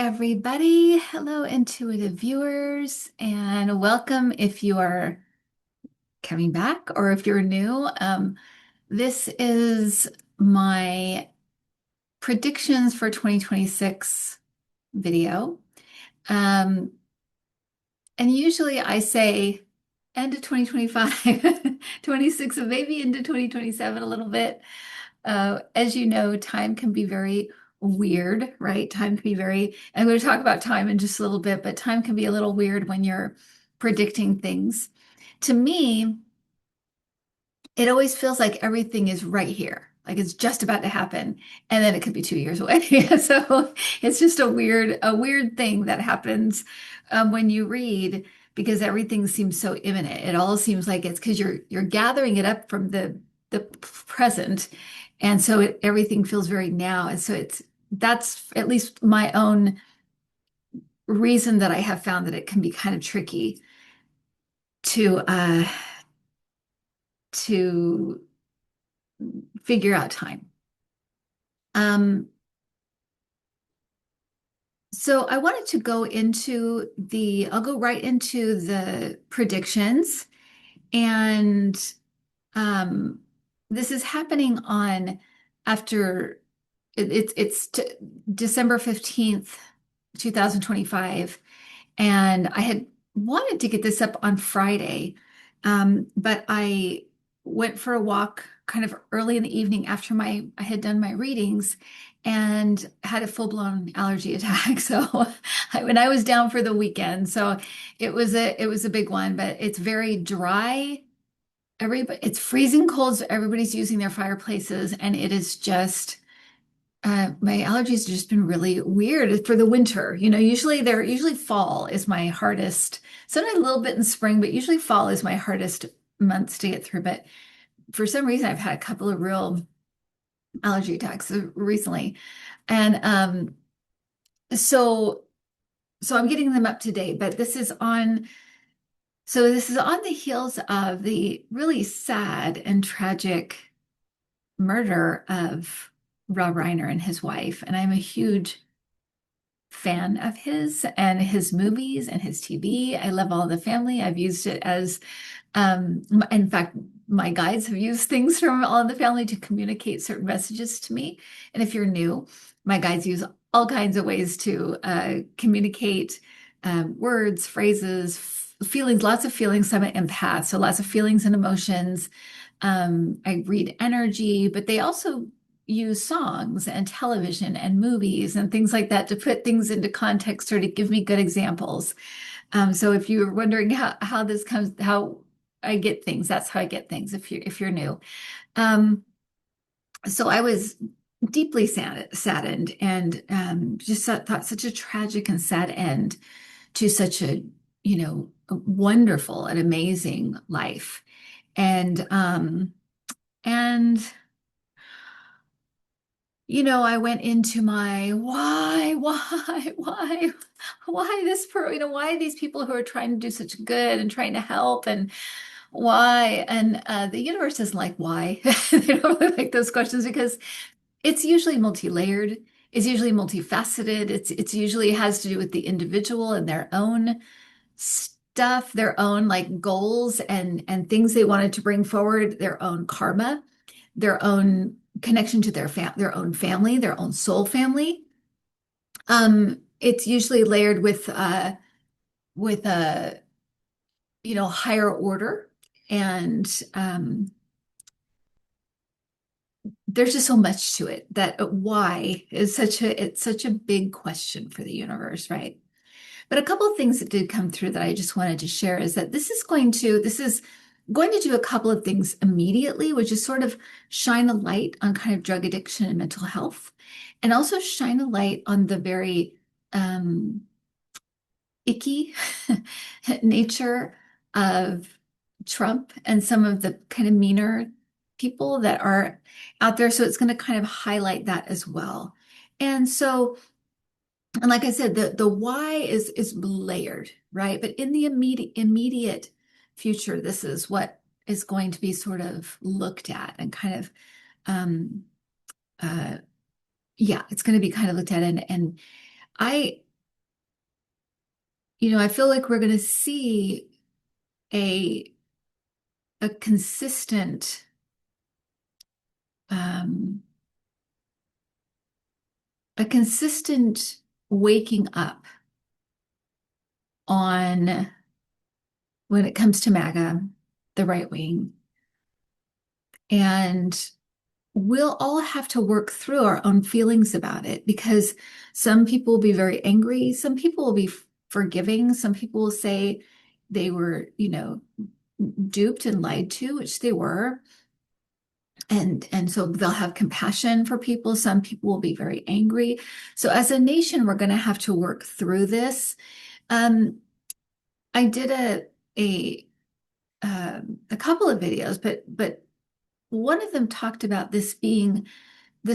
everybody. Hello, intuitive viewers, and welcome if you are coming back or if you're new. This is my predictions for 2026 video. Um, and usually I say end of 2025, 26, and maybe into 2027 a little bit. As you know, time can be very weird, right? Time can be very, I'm going to talk about time in just a little bit, but time can be a little weird when you're predicting things. To me, it always feels like everything is right here, like it's just about to happen, and then it could be 2 years away. So it's just a weird thing that happens when you read because everything seems so imminent. It all seems like it's because you're gathering it up from the present, and so everything feels very now. And so that's at least my own reason that I have found that it can be kind of tricky to figure out time. Um, so I wanted to I'll go right into the predictions. And um, this is happening on after it's December 15th, 2025. And I had wanted to get this up on Friday, but I went for a walk kind of early in the evening after I had done my readings and had a full-blown allergy attack. So when I was down for the weekend, so it was a big one, but it's very dry. It's freezing cold, so everybody's using their fireplaces, and it is just my allergies have just been really weird for the winter. Usually fall is my hardest. Sometimes a little bit in spring, but usually fall is my hardest months to get through. But for some reason, I've had a couple of real allergy attacks recently, and so so I'm getting them up to date. But this is on the heels of the really sad and tragic murder of Rob Reiner and his wife, and I'm a huge fan of his and his movies and his TV. I love All in the Family. I've used it as, in fact, my guides have used things from All in the Family to communicate certain messages to me. And if you're new, my guides use all kinds of ways to communicate words, phrases, feelings, lots of feelings. I'm an empath, so lots of feelings and emotions. I read energy, but they also use songs and television and movies and things like that to put things into context or to give me good examples. So if you're wondering how this comes, how I get things, that's how I get things if you're new. Um, so I was deeply saddened and just thought such a tragic and sad end to such a wonderful and amazing life. And I went into my why why these people who are trying to do such good and trying to help and why? And the universe doesn't like why. They don't really like those questions because it's usually multi-layered. It's usually multifaceted. It's usually has to do with the individual and their own stuff, their own like goals and things they wanted to bring forward, their own karma, their own connection to their own family, their own soul family. It's usually layered with a higher order, and there's just so much to it that why is such a big question for the universe, right? But a couple of things that did come through that I just wanted to share is that this is going to do a couple of things immediately, which is sort of shine a light on kind of drug addiction and mental health, and also shine a light on the very um, icky nature of Trump and some of the kind of meaner people that are out there. So it's going to kind of highlight that as well. And so, and like I said, the why is layered, right? But in the immediate future, this is what is going to be sort of looked at and kind of um yeah, it's going to be kind of looked at and I I feel like we're going to see a a consistent um, a consistent waking up on when it comes to MAGA, the right wing, and we'll all have to work through our own feelings about it because some people will be very angry, some people will be forgiving, some people will say they were, duped and lied to, which they were. And so they'll have compassion for people. Some people will be very angry. So as a nation, we're going to have to work through this. Um, I did a couple of videos, but one of them talked about this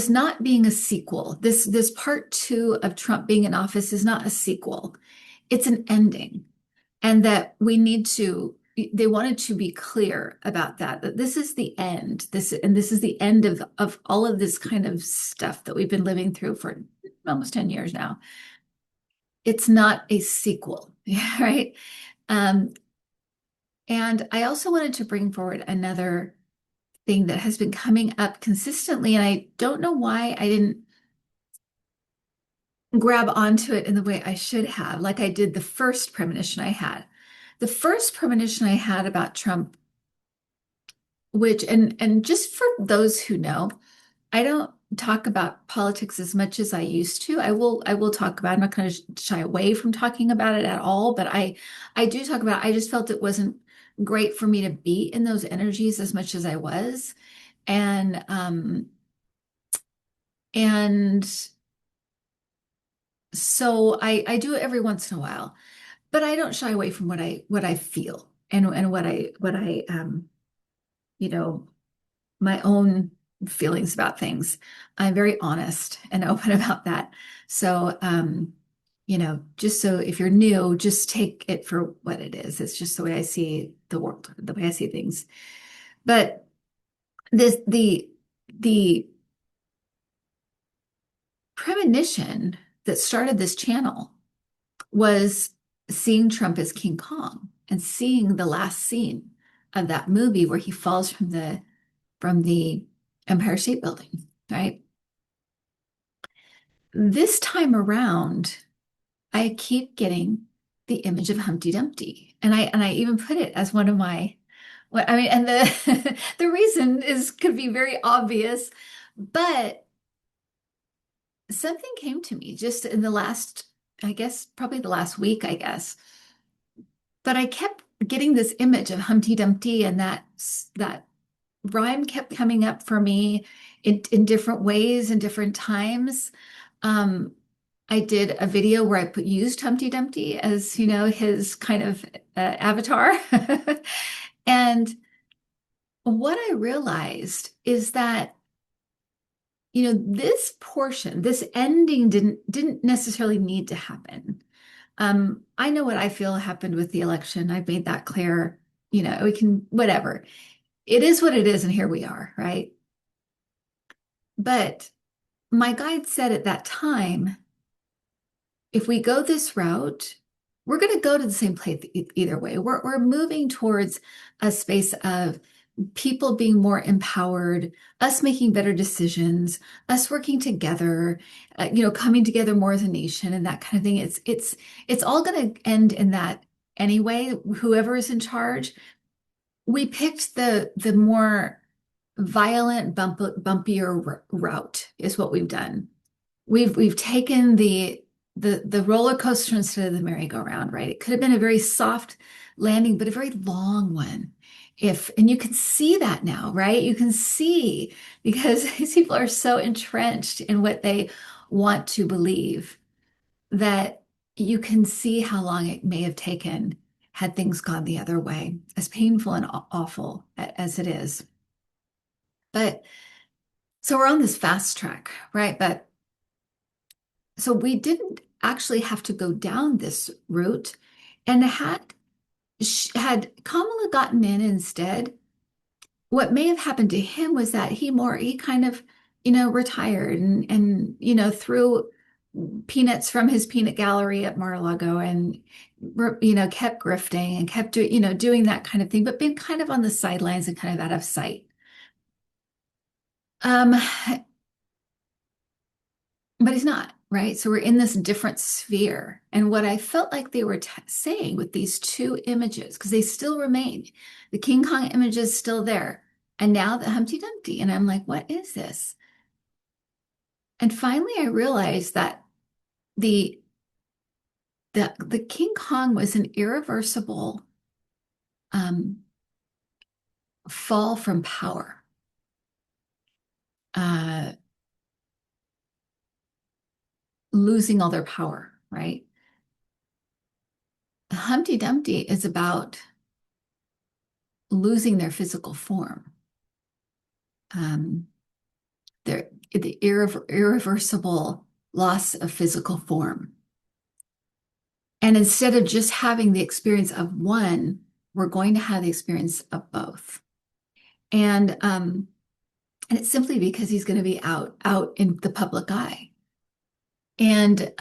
not being a sequel. This part two of Trump being in office is not a sequel. It's an ending. And that they wanted to be clear about that this is the end. This is the end of all of this kind of stuff that we've been living through for almost 10 years now. It's not a sequel, right? Um, and I also wanted to bring forward another thing that has been coming up consistently, and I don't know why I didn't grab onto it in the way I should have, like I did the first premonition I had. The first premonition I had about Trump, which and just for those who know, I don't talk about politics as much as I used to. I will talk about it. I'm not going to shy away from talking about it at all, but I do talk about it. I just felt it wasn't great for me to be in those energies as much as I was. And so I do it every once in a while, but I don't shy away from what I feel and what I you know my own feelings about things. I'm very honest and open about that. So just so if you're new, just take it for what it is. It's just the way I see the world, the way I see things. But this the premonition that started this channel was seeing Trump as King Kong and seeing the last scene of that movie where he falls from the Empire State Building, right? This time around, I keep getting the image of Humpty Dumpty. And I even put it as one of my what I mean, and the the reason is could be very obvious, but something came to me just in the last, I guess, probably the last week, I guess. But I kept getting this image of Humpty Dumpty, and that rhyme kept coming up for me in different ways and different times. Um, I did a video where I used Humpty Dumpty as, his kind of avatar. And what I realized is that, this portion, this ending didn't necessarily need to happen. I know what I feel happened with the election. I've made that clear. We can, whatever. It is what it is, and here we are, right? But my guide said at that time, if we go this route, we're going to go to the same place either way. We're moving towards a space of people being more empowered, us making better decisions, us working together, coming together more as a nation and that kind of thing. It's all going to end in that anyway. Whoever is in charge, we picked the more violent, bumpier route is what we've done. We've taken the roller coaster instead of the merry-go-round, right? It could have been a very soft landing, but a very long one. And you can see that now, right? You can see because these people are so entrenched in what they want to believe that you can see how long it may have taken had things gone the other way, as painful and awful as it is. But so we're on this fast track, right? But so we didn't actually have to go down this route. And had Kamala gotten in instead, what may have happened to him was that he kind of, retired and threw peanuts from his peanut gallery at Mar-a-Lago and kept grifting and kept doing, doing that kind of thing, but being kind of on the sidelines and kind of out of sight. Um, but he's not, right? So we're in this different sphere. And what I felt like they were saying with these two images, because they still remain, the King Kong image is still there. And now the Humpty Dumpty. And I'm like, what is this? And finally I realized that the the King Kong was an irreversible um, fall from power, uh, losing all their power, right? Humpty Dumpty is about losing their physical form, um, the irreversible loss of physical form. And instead of just having the experience of one, we're going to have the experience of both. And it's simply because he's going to be out in the public eye. And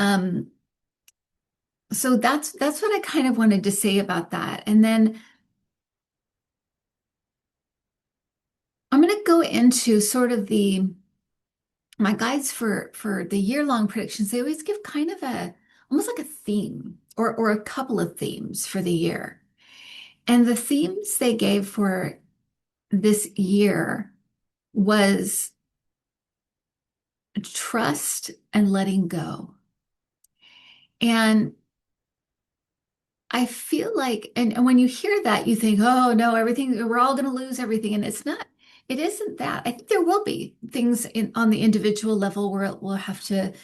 so that's what I kind of wanted to say about that. And then I'm going to go into sort of the my guides for the year-long predictions. They always give kind of a almost like a theme or a couple of themes for the year. And the themes they gave for this year was trust and letting go. And I feel like, and when you hear that, you think, oh no, everything, we're all going to lose everything. And it's not, it isn't that. I think there will be things on the individual level where we'll have to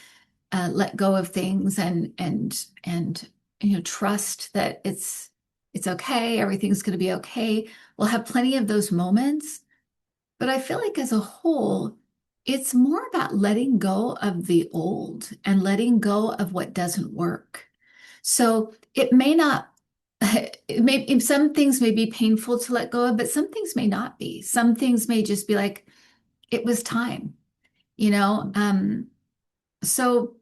let go of things and trust that it's okay, everything's going to be okay. We'll have plenty of those moments, but I feel like as a whole, it's more about letting go of the old and letting go of what doesn't work. So it may not, some things may be painful to let go of, but some things may not be. Some things may just be like, it was time, you know? So,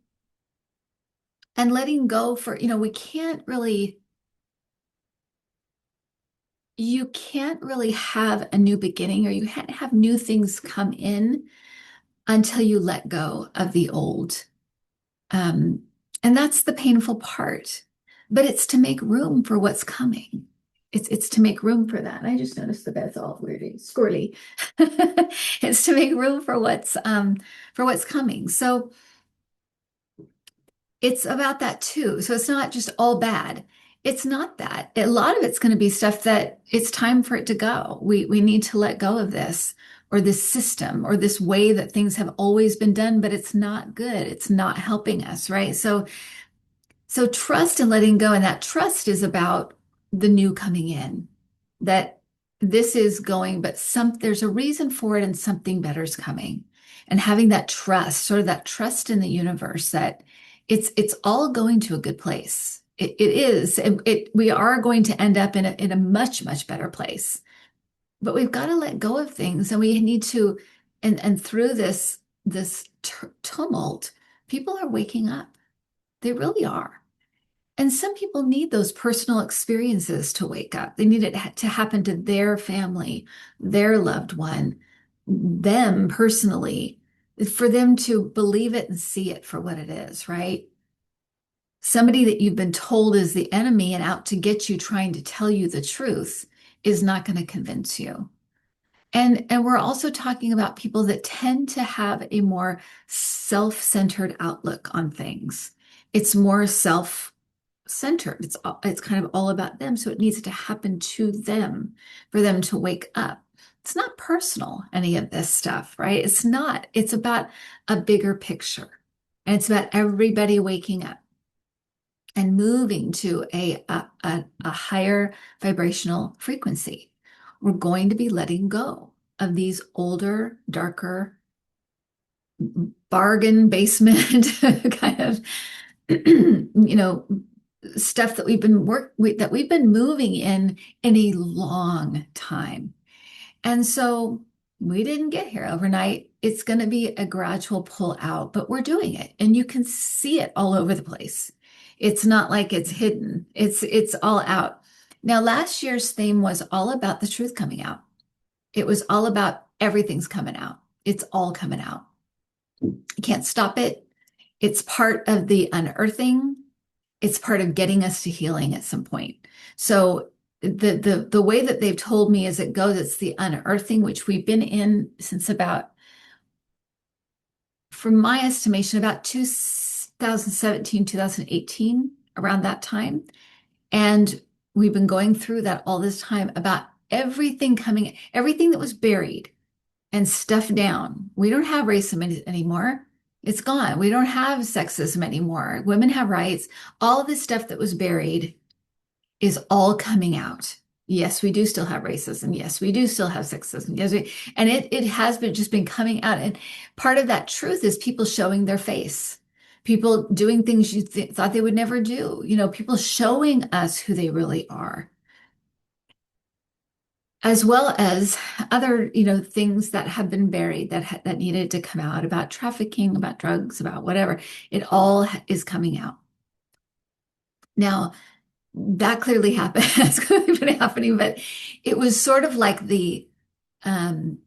and letting go for, we can't really, you can't really have a new beginning or you can't have new things come in until you let go of the old. Um, and that's the painful part, but it's to make room for what's coming. It's to make room for that. And I just noticed the bed's all weird, squirrely. It's to make room for what's coming. So it's about that too. So it's not just all bad. It's not that. A lot of it's going to be stuff that it's time for it to go. We need to let go of this or this system or this way that things have always been done, but it's not good. It's not helping us, right? So trust and letting go, and that trust is about the new coming in, that this is going, but there's a reason for it and something better is coming. And having that trust, sort of that trust in the universe that it's all going to a good place. It is. We are going to end up in a much, much better place. But we've got to let go of things and we need to, and through this tumult, people are waking up. They really are. And some people need those personal experiences to wake up. They need it to happen to their family, their loved one, them personally, for them to believe it and see it for what it is, right? Somebody that you've been told is the enemy and out to get you, trying to tell you the truth, is not going to convince you. And we're also talking about people that tend to have a more self-centered outlook on things. It's more self-centered. It's kind of all about them. So it needs to happen to them for them to wake up. It's not personal, any of this stuff, right? It's not. It's about a bigger picture. And it's about everybody waking up and moving to a higher vibrational frequency. We're going to be letting go of these older, darker, bargain basement kind of, stuff that we've been moving in a long time. And so we didn't get here overnight. it's going to be a gradual pull out, but we're doing it and you can see it all over the place. It's not like it's hidden. It's all out. Now, last year's theme was all about the truth coming out. It was all about everything's coming out. It's all coming out. You can't stop it. It's part of the unearthing. It's part of getting us to healing at some point. So the way that they've told me as it goes, it's the unearthing, which we've been in since about, from my estimation, about 2017, 2018, around that time. And we've been going through that all this time about everything coming, everything that was buried and stuffed down. We don't have racism anymore. It's gone. We don't have sexism anymore. Women have rights. All this stuff that was buried is all coming out. Yes, we do still have racism. Yes, we do still have sexism. And it has been just been coming out. And part of that truth is people showing their face, people doing things you thought they would never do. People showing us who they really are, as well as other, things that have been buried that needed to come out about trafficking, about drugs, about whatever. It all is coming out. Now, that clearly happened. That's clearly been happening, but it was sort of like um,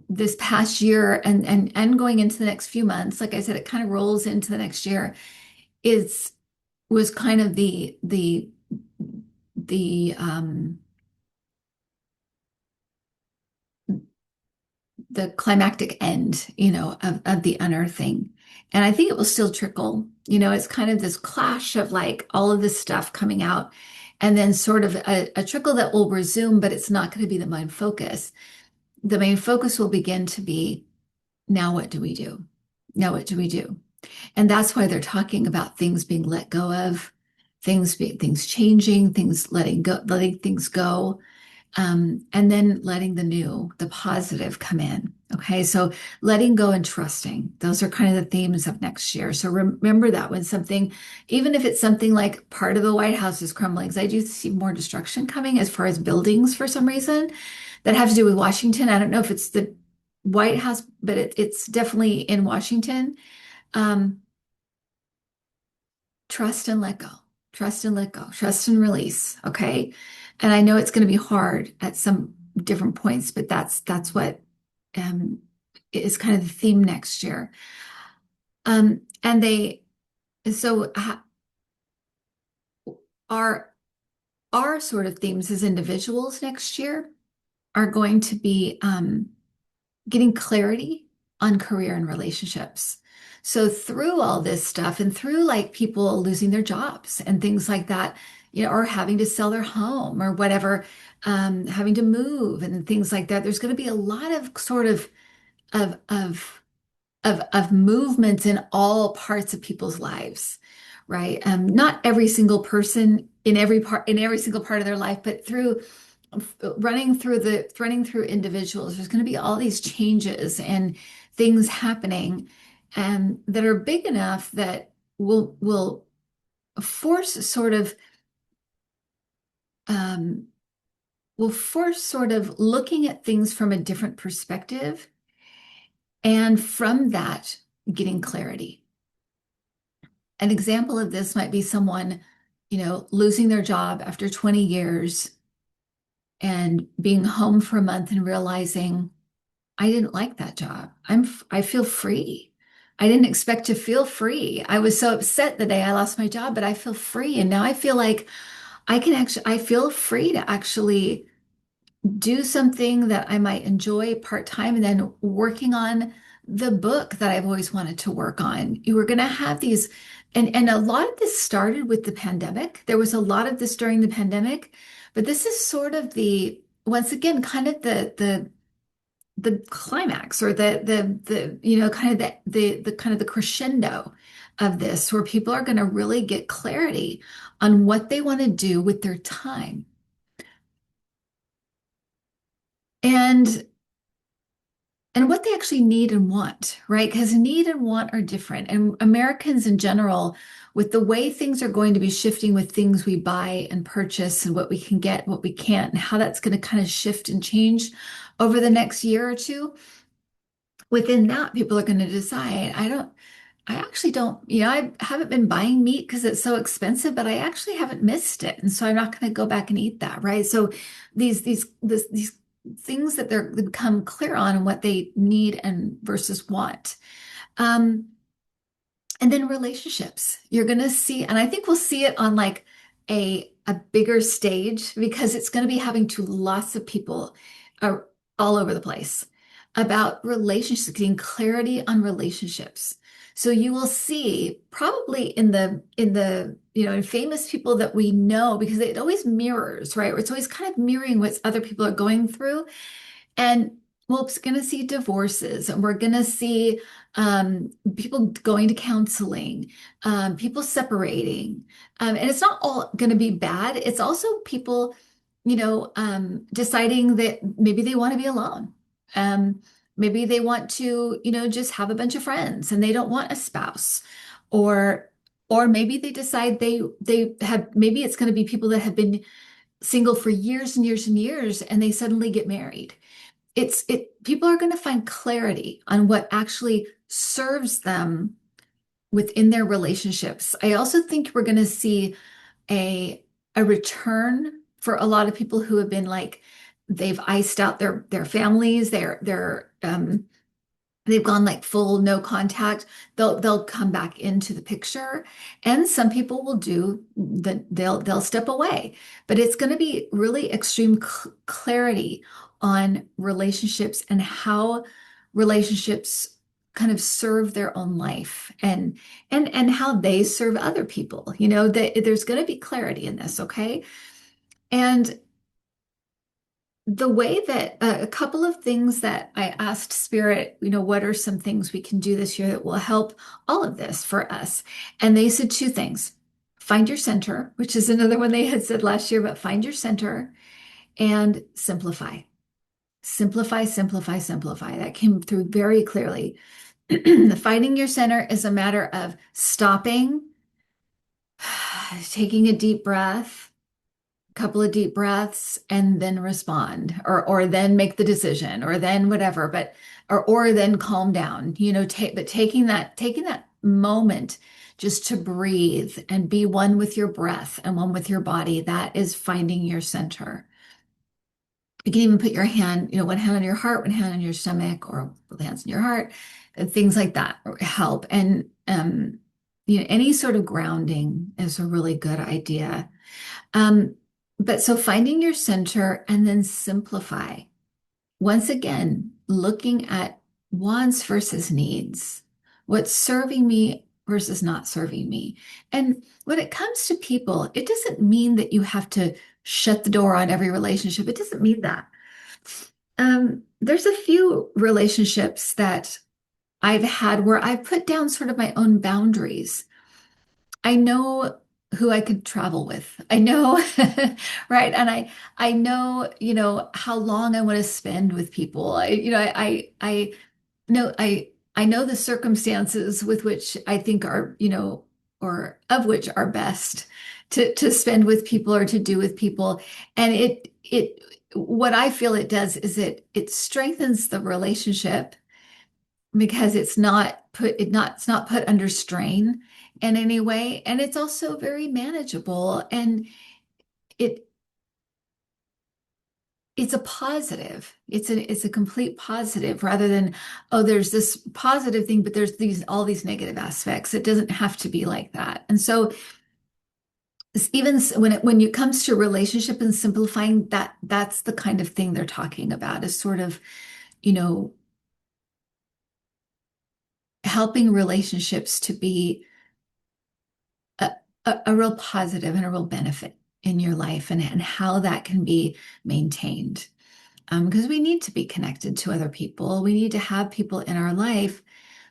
this past year and going into the next few months. Like I said, it kind of rolls into the next year. Is was kind of the climactic end, of the unearthing. And I think it will still trickle. It's kind of this clash of like all of this stuff coming out and then sort of a trickle that will resume, but it's not going to be the main focus. The main focus will begin to be, now what do we do? Now what do we do? And that's why they're talking about things being let go of, things changing, things letting things go, and then letting the positive come in. Okay, so letting go and trusting, those are kind of the themes of next year. So remember that when something, even if it's something like part of the White House is crumbling, because I do see more destruction coming as far as buildings for some reason that have to do with Washington. I don't know if it's the White House, but it's definitely in Washington. Um, Trust and let go. Trust and let go. Trust and release. Okay. And I know it's going to be hard at some different points, but that's what um, is kind of the theme next year. And they so our our sort of themes as individuals next year are going to be getting clarity on career and relationships. So through all this stuff and through like people losing their jobs and things like that, or having to sell their home or whatever, having to move and things like that, there's going to be a lot of sort of of of movements in all parts of people's lives, right? Not every single person in every single part of their life, but through running through individuals, there's going to be all these changes and things happening that are big enough that will force sort of um, will force sort of looking at things from a different perspective, and from that getting clarity. An example of this might be someone, losing their job after 20 years and being home for a month and realizing I didn't like that job. I feel free. I didn't expect to feel free. I was so upset the day I lost my job, but I feel free. And now I feel like I feel free to actually do something that I might enjoy part-time and then working on the book that I've always wanted to work on. You were going to have these, and a lot of this started with the pandemic. There was a lot of this during the pandemic, but this is sort of once again, kind of the climax or the kind of the kind of the crescendo of this, where people are going to really get clarity on what they want to do with their time. And what they actually need and want, right? Because need and want are different. And Americans in general, with the way things are going to be shifting with things we buy and purchase and what we can get, what we can't, and how that's going to kind of shift and change over the next year or two, within that, people are going to decide, I actually don't, I haven't been buying meat because it's so expensive, but I actually haven't missed it. And so I'm not going to go back and eat that, right? So these things that they become clear on what they need and versus want. Um, and then relationships. You're going to see, and I think we'll see it on like a bigger stage because it's going to be having to lots of people uh, all over the place about relationships, getting clarity on relationships. So you will see probably in the in famous people that we know because it always mirrors, right? It's always kind of mirroring what other people are going through. And we're going to see divorces, and we're going to see people going to counseling, people separating. And it's not all going to be bad. It's also people, deciding that maybe they want to be alone. Um, Maybe they want to, just have a bunch of friends and they don't want a spouse. Or or maybe they decide they have maybe it's going to be people that have been single for years and years and years and they suddenly get married. It people are going to find clarity on what actually serves them within their relationships. I also think we're going to see a a return for a lot of people who have been like they've iced out their families, they've gone like full no contact. They'll come back into the picture, and some people will do that. They'll step away, but it's going to be really extreme clarity on relationships and how relationships kind of serve their own life and how they serve other people. There's going to be clarity in this, okay? And the way that a couple of things that I asked Spirit, what are some things we can do this year that will help all of this for us? And they said two things. Find your center, which is another one they had said last year, but find your center and simplify. Simplify, simplify, simplify. That came through very clearly. Finding your center is a matter of stopping, taking a deep breath, couple of deep breaths and then respond or then make the decision or then whatever or then calm down but taking that moment just to breathe and be one with your breath and one with your body, that is finding your center. You can even put your hand, one hand on your heart, one hand on your stomach, or both hands on your heart, things like that help. And any sort of grounding is a really good idea. um, but so finding your center and then simplify. Once again, looking at wants versus needs. What's serving me versus not serving me. And when it comes to people, it doesn't mean that you have to shut the door on every relationship. It doesn't mean that. There's a few relationships that I've had where I've put down sort of my own boundaries. I know who I could travel with. I know, right? And I know, how long I want to spend with people. I know I know the circumstances with which I think are, or of which are best to spend with people or to do with people. And it what I feel it does is it strengthens the relationship because it's not put under strain in any way, and it's also very manageable, and it it's a positive. It's a complete positive rather than, oh, there's this positive thing but there's these all these negative aspects. It doesn't have to be like that. And so even when it comes to relationship and simplifying, that's the kind of thing they're talking about, is sort of, you know helping relationships to be a, a real positive and a real benefit in your life, and how that can be maintained. Because we need to be connected to other people. We need to have people in our life,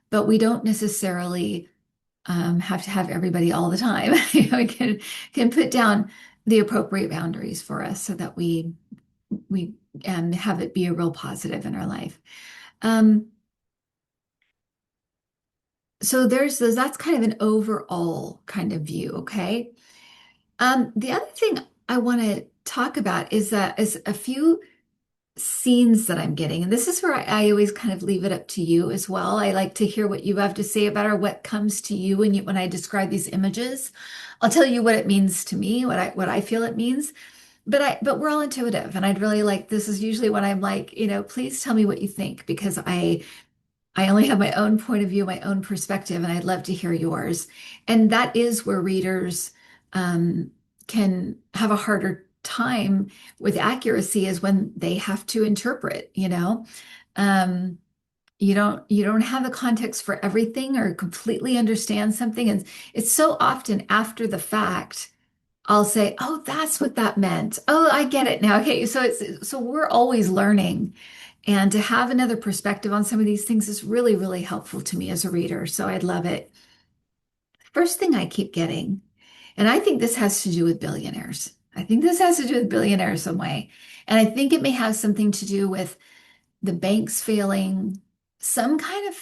but we don't necessarily have to have everybody all the time. We can put down the appropriate boundaries for us so that we have it be a real positive in our life. Um, so that's kind of an overall kind of view, okay? The other thing I want to talk about is a few scenes that I'm getting. And this is where I always kind of leave it up to you as well. I like to hear what you have to say about or what comes to you when I describe these images. I'll tell you what it means to me, what I feel it means. But we're all intuitive, and I'd really like this is usually when I'm like, please tell me what you think because I only have my own point of view, my own perspective, and I'd love to hear yours. And that is where readers um, can have a harder time with accuracy is when they have to interpret. Um, you don't have the context for everything or completely understand something. And it's so often after the fact, I'll say, "Oh, that's what that meant. Oh, I get it now." Okay, so we're always learning. And to have another perspective on some of these things is really, really helpful to me as a reader. So I'd love it. First thing I keep getting, and I think this has to do with billionaires. I think this has to do with billionaires some way. And I think it may have something to do with the banks failing, some kind of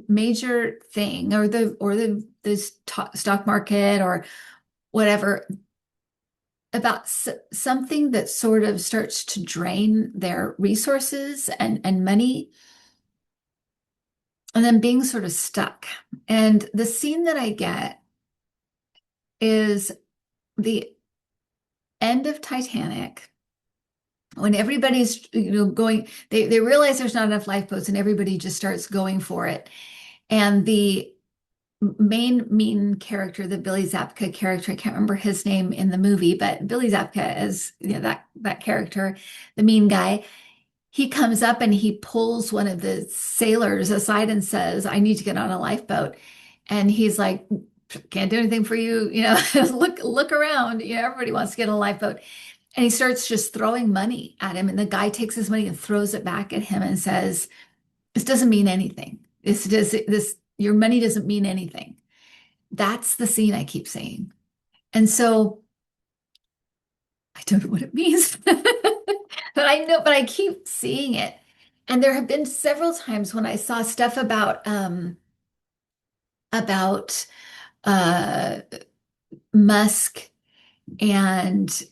major thing, or the stock market or whatever, about something that sort of starts to drain their resources and money and then being sort of stuck. And the scene that I get is the end of Titanic when everybody's going, they realize there's not enough lifeboats and everybody just starts going for it. And the main mean character, the Billy Zabka character, I can't remember his name in the movie, but Billy Zabka is that character, the mean guy. He comes up and he pulls one of the sailors aside and says, "I need to get on a lifeboat." And he's like, "Can't do anything for you. Look around. Everybody wants to get on a lifeboat." And he starts just throwing money at him. And the guy takes his money and throws it back at him and says, "This doesn't mean anything. Your money doesn't mean anything." That's the scene I keep saying. And so I don't know what it means, but I know, but I keep seeing it. And there have been several times when I saw stuff about uh, Musk and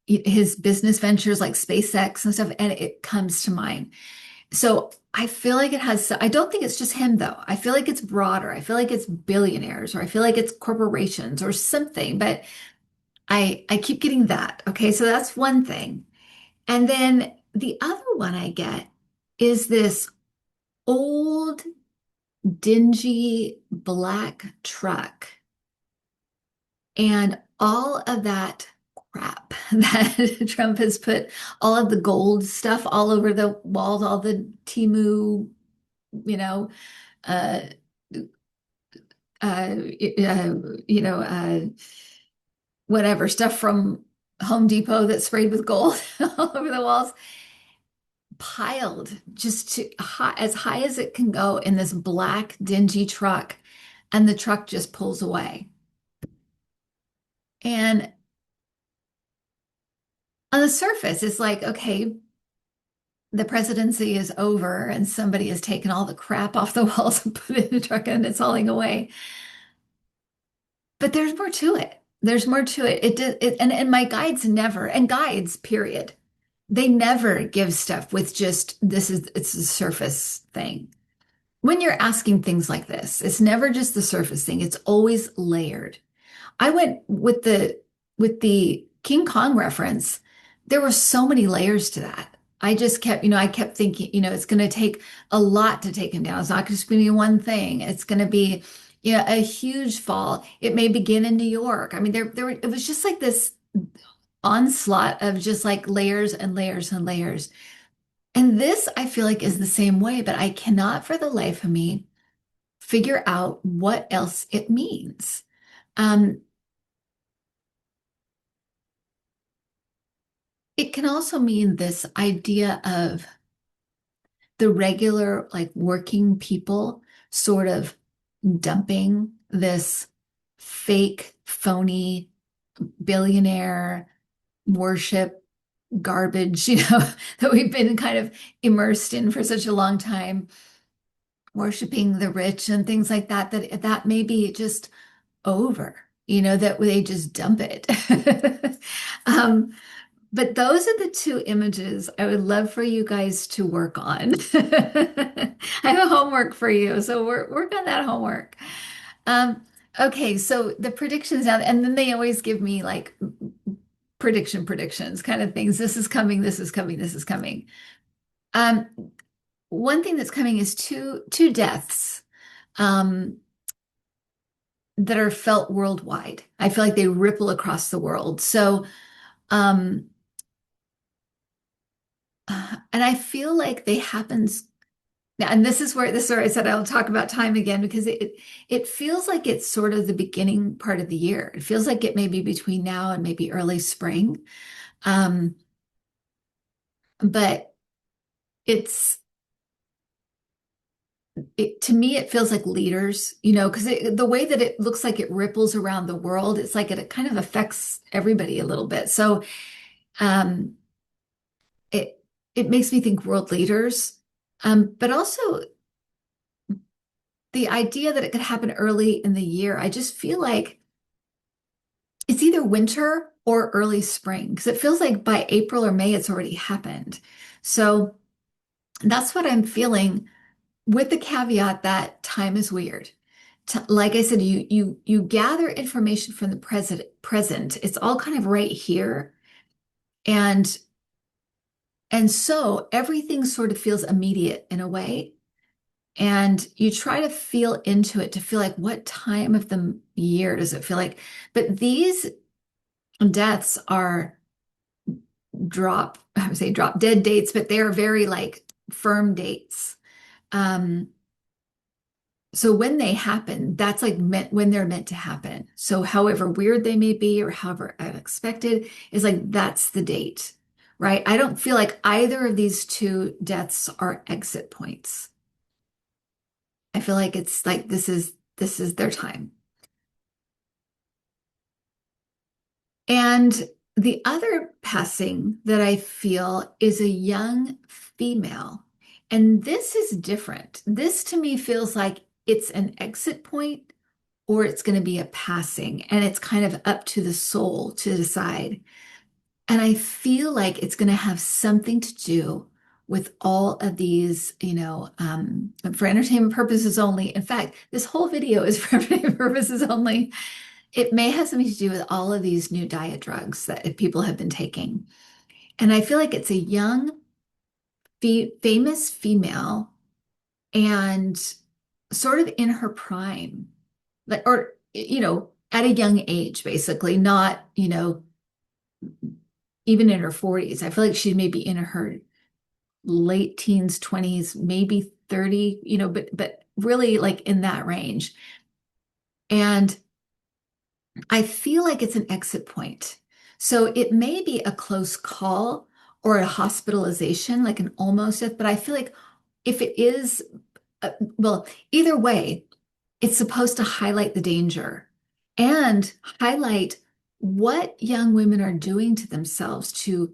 his business ventures like SpaceX and stuff, and it comes to mind. So I feel like I don't think it's just him though. I feel like it's broader. I feel like it's billionaires or I feel like it's corporations or something, but I keep getting that. Okay, so that's one thing. And then the other one I get is this old, dingy black truck and all of that crap that Trump has put, all of the gold stuff all over the walls, all the Timu, you know, uh, uh, uh, you know, uh, whatever stuff from Home Depot that's sprayed with gold all over the walls, piled just as high as it can go in this black, dingy truck. And the truck just pulls away. And on the surface, it's like, okay, the presidency is over and somebody has taken all the crap off the walls and put it in the truck and it's hauling away. But there's more to it. There's more to it. And my guides never, and guides, period, they never give stuff with just it's a surface thing. When you're asking things like this, it's never just the surface thing. It's always layered. I went with the King Kong reference. There were so many layers to that. I kept thinking, it's going to take a lot to take him down. It's not just going to be one thing. It's going to be, a huge fall. It may begin in New York. I mean, it was just like this onslaught of just like layers and layers and layers. And this, I feel like, is the same way, but I cannot for the life of me figure out what else it means. Um, It can also mean this idea of the regular, like working people sort of dumping this fake, phony billionaire worship garbage, that we've been kind of immersed in for such a long time, worshiping the rich and things like that, that may be just over, that they just dump it. Um, but those are the two images I would love for you guys to work on. I have a homework for you, so work on that homework. Um, okay, so the predictions now, and then they always give me like predictions kind of things. This is coming, this is coming, this is coming. Um, One thing that's coming is two deaths um, that are felt worldwide. I feel like they ripple across the world. So, um, and I feel like they happen. And this is where I said I'll talk about time again because it feels like it's sort of the beginning part of the year. It feels like it may be between now and maybe early spring. Um, but it's to me it feels like leaders, because the way that it looks like it ripples around the world, it's like it kind of affects everybody a little bit. So um, it it makes me think world leaders, but also the idea that it could happen early in the year. I just feel like it's either winter or early spring because it feels like by April or May it's already happened. So that's what I'm feeling with the caveat that time is weird. Like I said, you gather information from the present. It's all kind of right here. And so everything sort of feels immediate in a way. And you try to feel into it to feel like what time of the year does it feel like? But these deaths are I would say drop dead dates, but they are very like firm dates. Um, so when they happen, that's like meant when they're meant to happen. So however weird they may be or however unexpected is like that's the date, right? I don't feel like either of these two deaths are exit points. I feel like it's like this is their time. And the other passing that I feel is a young female. And this is different. This to me feels like it's an exit point or it's going to be a passing. And it's kind of up to the soul to decide. And I feel like it's going to have something to do with all of these, for entertainment purposes only. In fact, this whole video is for entertainment purposes only. It may have something to do with all of these new diet drugs that people have been taking. And I feel like it's a young, famous female and sort of in her prime, like, or, at a young age, basically, not, even in her 40s. I feel like she may be in her late teens, 20s, maybe 30, but really like in that range. And I feel like it's an exit point. So it may be a close call or a hospitalization, like an almost death, but I feel like if it is, well, either way, it's supposed to highlight the danger and highlight what young women are doing to themselves to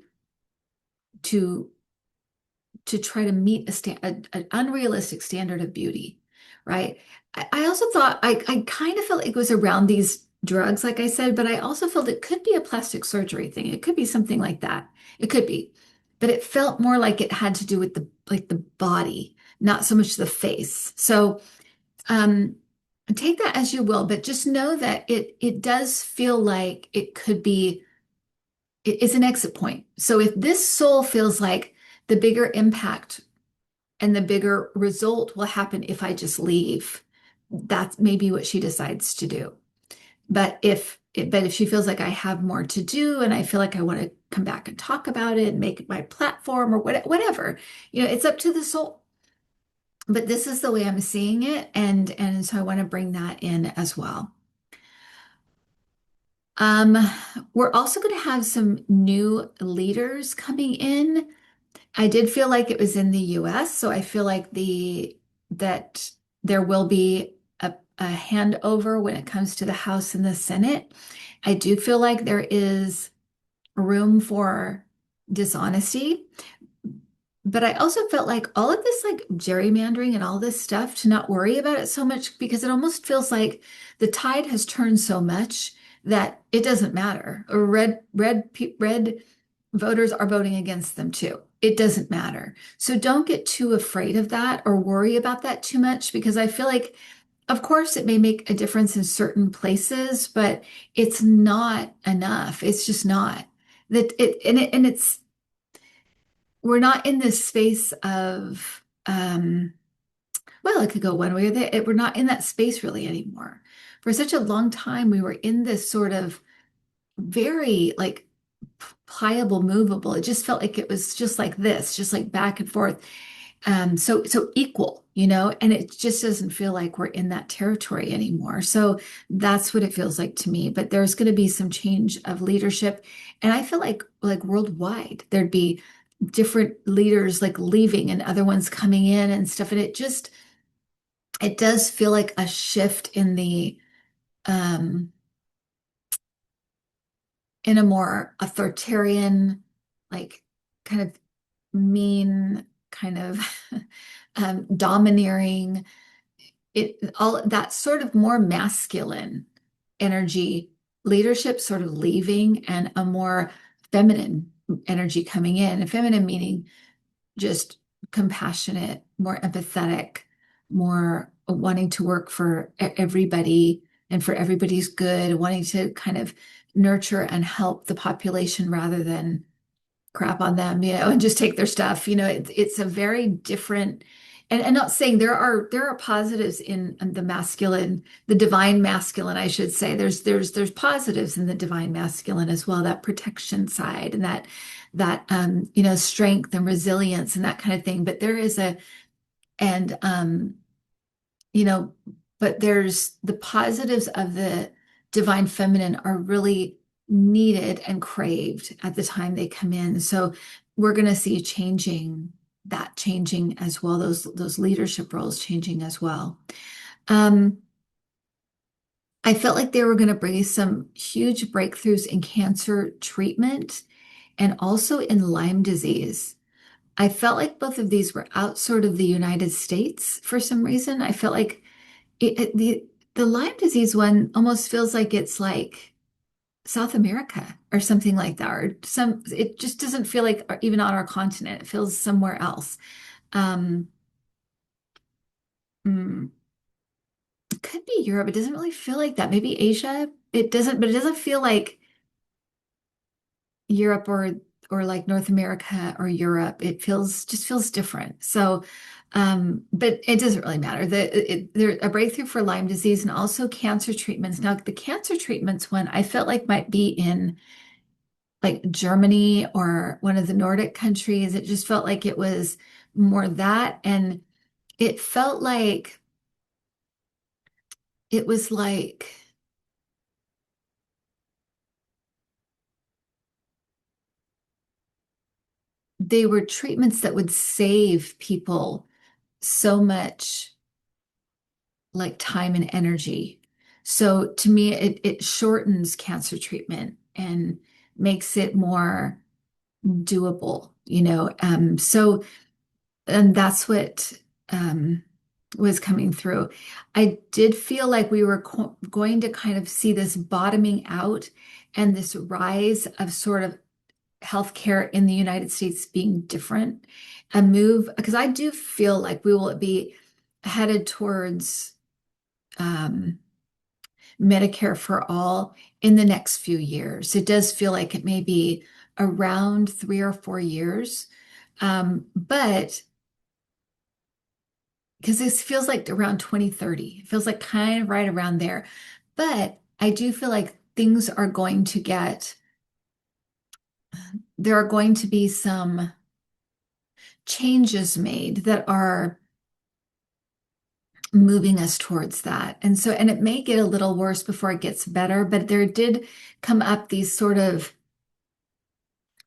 try to meet an unrealistic standard of beauty, right? I also thought I kind of felt it was around these drugs, like I said, but I also felt it could be a plastic surgery thing. It could be something like that. It could be, but it felt more like it had to do with the body, not so much the face. So um, take that as you will, but just know that it does feel like it could be it's an exit point. So if this soul feels like the bigger impact and the bigger result will happen if I just leave. That's maybe what she decides to do. But if she feels like I have more to do and I feel like I want to come back and talk about it and make it my platform or whatever, it's up to the soul. But this is the way I'm seeing it, and so I want to bring that in as well. Um, we're also going to have some new leaders coming in. I did feel like it was in the US, so I feel like that there will be a handover when it comes to the House and the Senate. I do feel like there is room for dishonesty, but I also felt like all of this like gerrymandering and all this stuff to not worry about it so much because it almost feels like the tide has turned so much that it doesn't matter. Red voters are voting against them too. It doesn't matter. So don't get too afraid of that or worry about that too much because I feel like, of course, it may make a difference in certain places, but it's not enough. It's just not. And it's we're not in this space of well, it could go one way or the we're not in that space really anymore. For such a long time, we were in this sort of very like pliable, movable. It just felt like it was just like this, just like back and forth. So equal, and it just doesn't feel like we're in that territory anymore. So that's what it feels like to me. But there's going to be some change of leadership, and I feel like worldwide there'd be different leaders like leaving and other ones coming in and stuff. And it does feel like a shift um in a more authoritarian, like kind of mean, kind of domineering, it all that sort of more masculine energy leadership sort of leaving and a more feminine energy coming in. And feminine meaning just compassionate, more empathetic, more wanting to work for everybody and for everybody's good, wanting to kind of nurture and help the population rather than crap on them, and just take their stuff. It's a very different, and not saying there are positives in the masculine, the divine masculine, I should say. There's positives in the divine masculine as well, that protection side and that strength and resilience and that kind of thing. But there is a and you know, but there's the positives of the divine feminine are really needed and craved at the time they come in. So we're going to see changing as well, those leadership roles changing as well. Um, I felt like they were going to bring some huge breakthroughs in cancer treatment and also in Lyme disease. I felt like both of these were outside of the United States for some reason. I felt like the Lyme disease one almost feels like it's like South America or something like that, or it just doesn't feel like even on our continent. It feels somewhere else. Um, mm, it could be Europe. It doesn't really feel like that. Maybe Asia. But it doesn't feel like Europe or like North America or Europe. It feels different. So, but it doesn't really matter. There's a breakthrough for Lyme disease and also cancer treatments. Now, the cancer treatments one I felt like might be in like Germany or one of the Nordic countries. It just felt like it was more that, and it felt like it was like they were treatments that would save people so much like time and energy. So to me, it shortens cancer treatment and makes it more doable, So, and that's what was coming through. I did feel like we were going to kind of see this bottoming out and this rise of sort of healthcare in the United States being different, a move, because I do feel like we will be headed towards um, Medicare for all in the next few years. It does feel like it may be around 3 or 4 years. But because this feels like around 2030, it feels like kind of right around there. But I do feel like things are going to there are going to be some changes made that are moving us towards that. And it may get a little worse before it gets better, but there did come up these sort of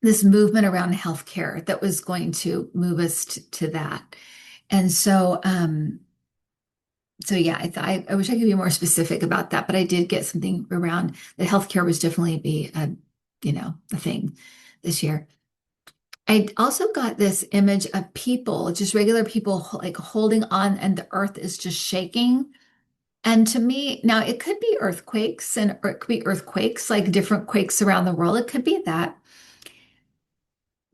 this movement around healthcare that was going to move us to that. And so yeah, I wish I could be more specific about that, but I did get something around that healthcare was definitely be a thing this year. I also got this image of people, just regular people like holding on and the earth is just shaking. And to me, now it could be earthquakes or it could be earthquakes, like different quakes around the world. It could be that.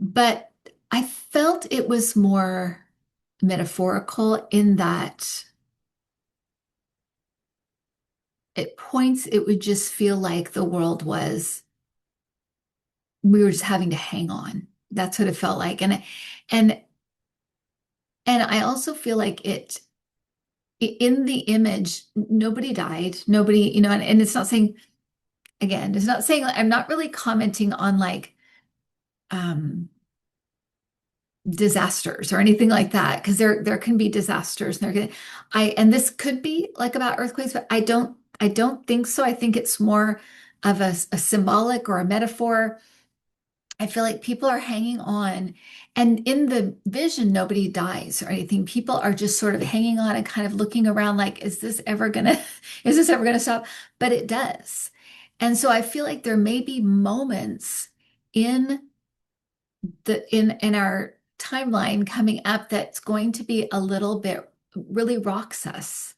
But I felt it was more metaphorical in that at points it would just feel like the world was, we were just having to hang on. That's what it felt like. And and I also feel like in the image, nobody died. Nobody, and it's not saying, again, it's not saying, I'm not really commenting on like um disasters or anything like that, because there can be disasters and and this could be like about earthquakes, but I don't think so. I think it's more of a symbolic or a metaphor. I feel like people are hanging on, and in the vision nobody dies or anything. People are just sort of hanging on and kind of looking around like, is this ever gonna is this ever gonna stop? But it does. And so I feel like there may be moments in in our timeline coming up that's going to be a little bit, really rocks us,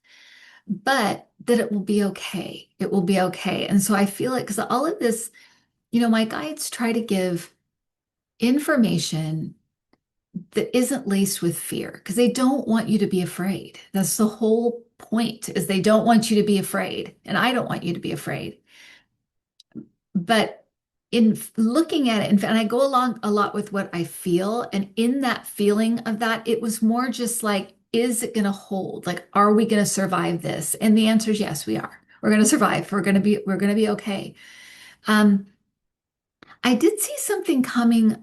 but that it will be okay. It will be okay. And so I feel it because all of this, my guides try to give information that isn't laced with fear because they don't want you to be afraid. That's the whole point, is they don't want you to be afraid. And I don't want you to be afraid. But in looking at it, and I go along a lot with what I feel, and in that feeling of that, it was more just like, is it going to hold? Like, are we going to survive this? And the answer is yes, we are. We're going to survive. We're going to be okay. Um, I did see something coming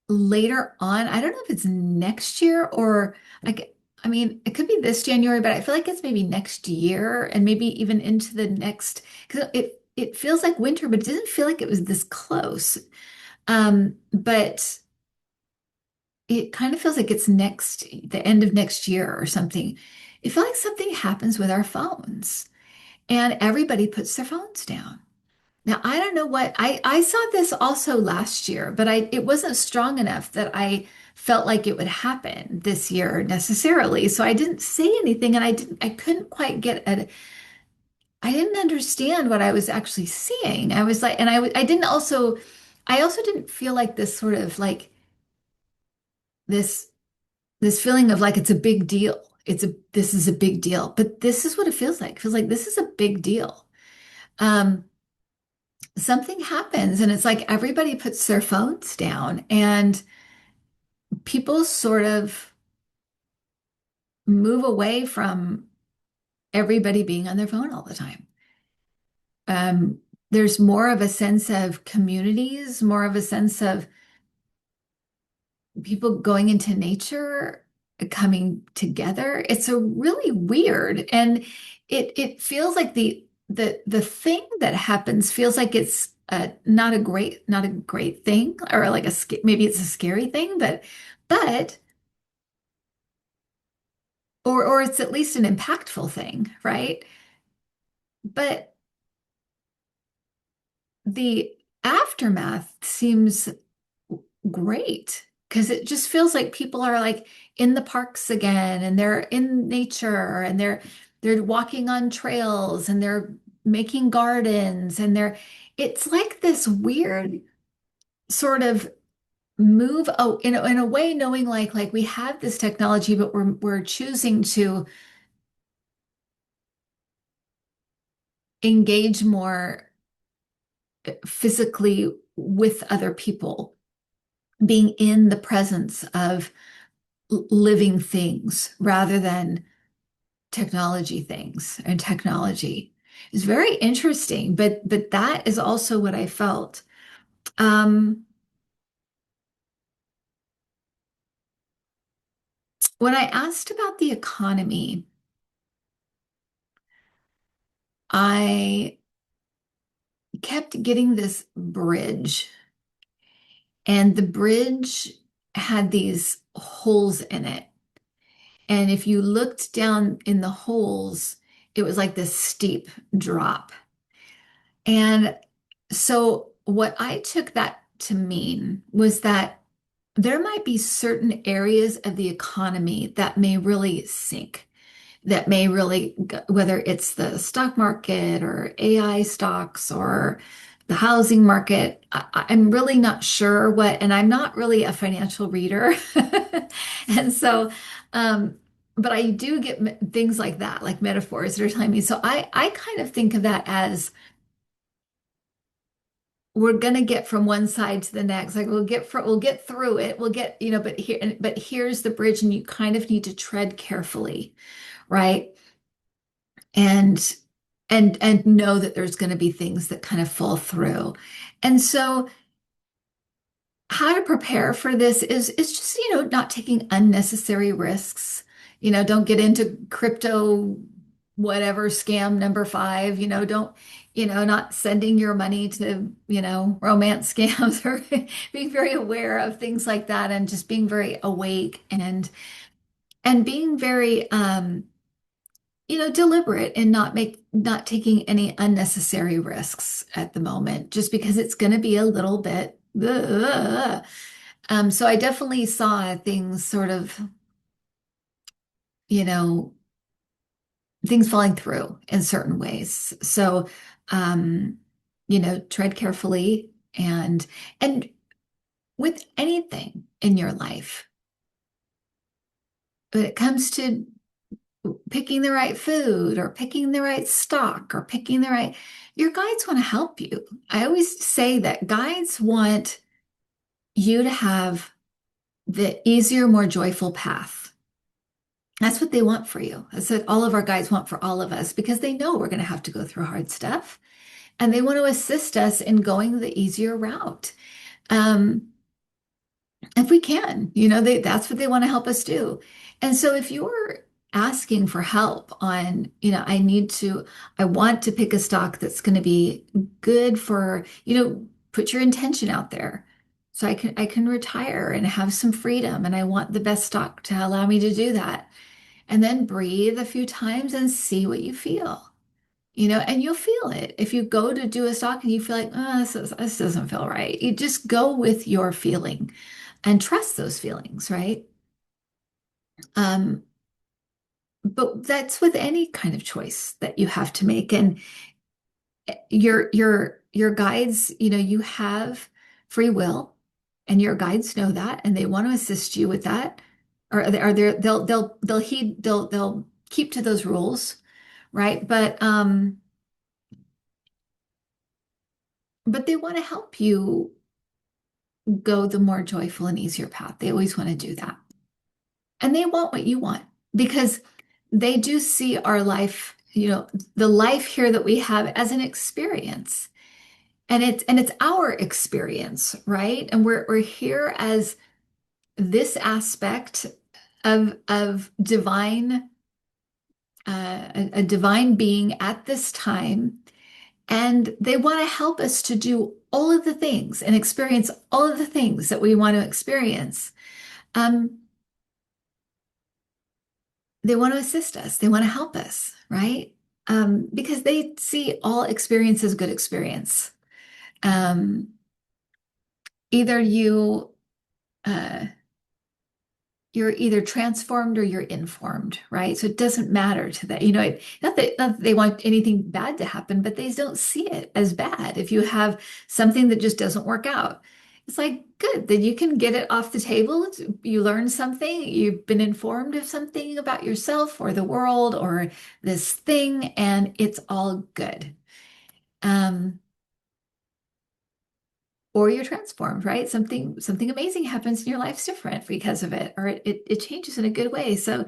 later on. I don't know if it's next year or like, I mean, it could be this January, but I feel like it's maybe next year and maybe even into the next, because it feels like winter, but it didn't feel like it was this close. But it kind of feels like it's the end of next year or something. It felt like something happens with our phones and everybody puts their phones down. Now, I don't know what I saw this also last year, but it wasn't strong enough that I felt like it would happen this year necessarily. So I didn't say anything, and I couldn't quite I didn't understand what I was actually seeing. I was like, and I also didn't feel like this sort of like this this feeling of like it's a big deal. This is a big deal, but this is what it feels like. It feels like this is a big deal. Um, Something happens and it's like everybody puts their phones down and people sort of move away from everybody being on their phone all the time. There's more of a sense of communities, more of a sense of people going into nature, coming together. It's a really weird, and it feels like the thing that happens feels like it's not a great thing, or like maybe it's a scary thing, but or it's at least an impactful thing, right? But the aftermath seems great because it just feels like people are like in the parks again and they're in nature and they're walking on trails and they're making gardens and it's like this weird sort of move, oh, in a way, knowing like we have this technology, but we're choosing to engage more physically with other people, being in the presence of living things rather than technology things and technology. Is very interesting, but that is also what I felt. Um, when I asked about the economy, I kept getting this bridge, and the bridge had these holes in it. And if you looked down in the holes, it was like this steep drop. And so, what I took that to mean was that there might be certain areas of the economy that may really sink, that may really, whether it's the stock market or AI stocks or the housing market. I'm really not sure what, and I'm not really a financial reader. And so, um, but I do get things like that, like metaphors that are telling me. So I kind of think of that as we're gonna get from one side to the next. Like we'll get through it. We'll get, but here's the bridge, and you kind of need to tread carefully, right? And and know that there's going to be things that kind of fall through. And so how to prepare for this is just, not taking unnecessary risks. Don't get into crypto, whatever scam number five, don't, not sending your money to, romance scams or being very aware of things like that and just being very awake and being very, deliberate and not taking any unnecessary risks at the moment, just because it's going to be a little bit. Ugh. So I definitely saw things sort of, you know, things falling through in certain ways. So, um, tread carefully and with anything in your life, when it comes to picking the right food or picking the right stock or picking your guides want to help you. I always say that guides want you to have the easier, more joyful path. That's what they want for you. That's what all of our guides want for all of us because they know we're going to have to go through hard stuff and they want to assist us in going the easier route. Um, if we can, that's what they want to help us do. And so if you're asking for help on, I want to pick a stock that's going to be good for, put your intention out there. So I can retire and have some freedom and I want the best stock to allow me to do that. And then breathe a few times and see what you feel. And you'll feel it. If you go to do a stock and you feel like, oh, this doesn't feel right, you just go with your feeling and trust those feelings, right? Um, but that's with any kind of choice that you have to make. And your guides, you have free will, and your guides know that, and they want to assist you with that. Or are they, they'll keep to those rules, right? But they want to help you go the more joyful and easier path. They always want to do that. And they want what you want because they do see our life, the life here that we have as an experience. And it's our experience, right? And we're here as this aspect of divine, a divine being at this time. And they want to help us to do all of the things and experience all of the things that we want to experience. Um, they want to assist us. They want to help us, right? Because they see all experience as good experience. Um, either uh, you're either transformed or you're informed, right? So it doesn't matter to that. Not that they want anything bad to happen, but they don't see it as bad. If you have something that just doesn't work out, it's like, good, then you can get it off the table. You learned something, you've been informed of something about yourself or the world or this thing, and it's all good. Um, or you're transformed, right? Something amazing happens and your life's different because of it, or it changes in a good way. So